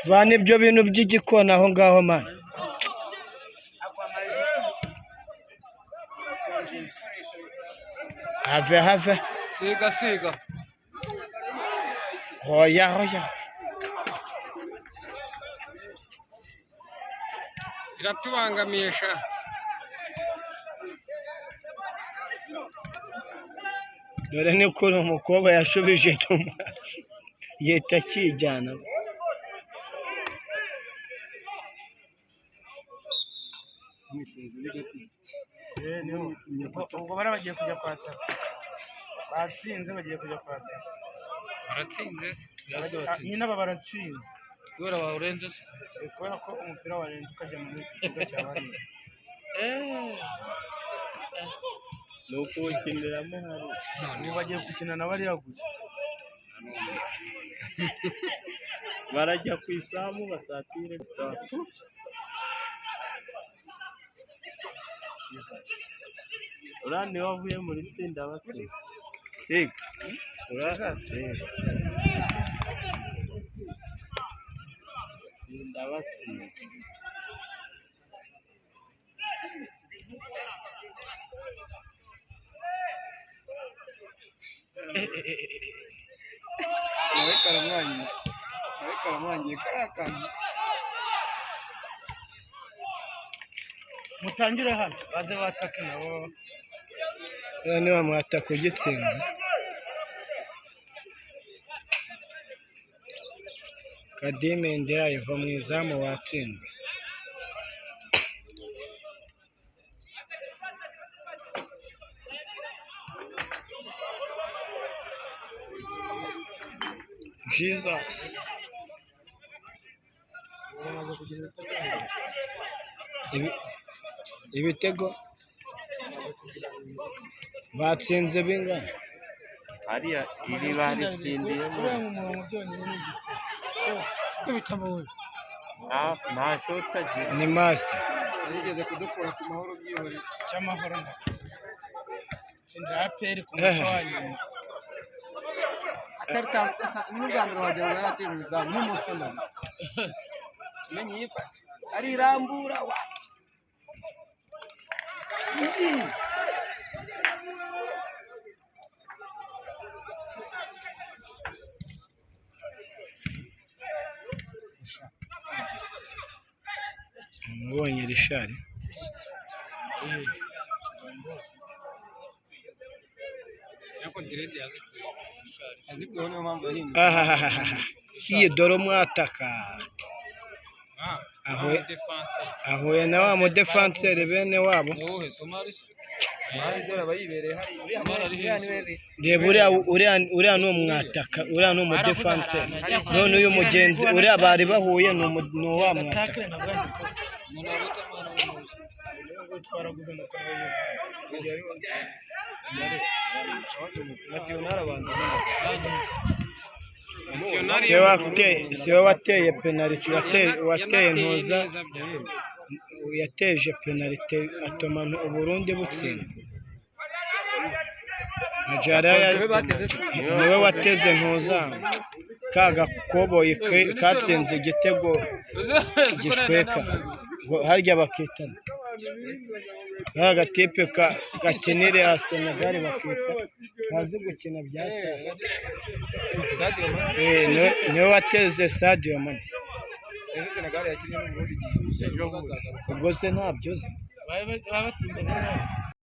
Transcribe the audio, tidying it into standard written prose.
bana ibyo bintu by'igikona aho ngaho mana. Have siga hoya iratubangamiye sha. dore ni kuri umukobwa yashubije inyuma yita akijyana. ubwo bari bagiye kujya kwataka, batsinze bagiye kujya kwataka. Baratsinze nyine aba baratsinze kubera bawurenze se, kubera ko umupira warenze ukajya mu kigo cya bariya. ni ukuwukiniramo hari niba bagiye gukina na bariya gusa barajya ku isambu basatire uriya niwe wavuye muri tsinda batsinze. nawe karamwangiye kariya kantu. mutangire hano baze batake nabo. niba mwataka ugitsinze Kadime Ndera iva mu izamu watsinzwe. Jesus ibitego batsinze bingana hariya iri baritsindiyemo nta shota agira. ni master yigeze kudukura ku mahoro byihoreye cy'amahoro tsindira APR ku muco wa nyuma atari tasa n'ubwambere wagira ngo yarateye izamu n'umusona kimenye yipa ari rambura wa mubonye Richard yako direct azikuyeho niyo mpamvu yahinduye. iyi dore umwataka ahuye na wa mudefanseri bene wabo. wowe Somali Mari dore abayibereye reba uriya ni umwataka, uriya ni umudefanseri, none uyu mugenzi uriya bari bahuye ni uwa mwataka. siwe wateye penaliti, wateye ntuza, yateje penaliti atuma Uburundi butsinda. niwe wateze ntuza ka gakoboyi katsinze igitego gishweka harya bakitana ka gatipe gakinire ya Senegal bakita kazi gukina byateye. niwe wateze Sadio Mane. Senegal yakinnye n'Uburundi ubwo se ntabyo uzi. batsinze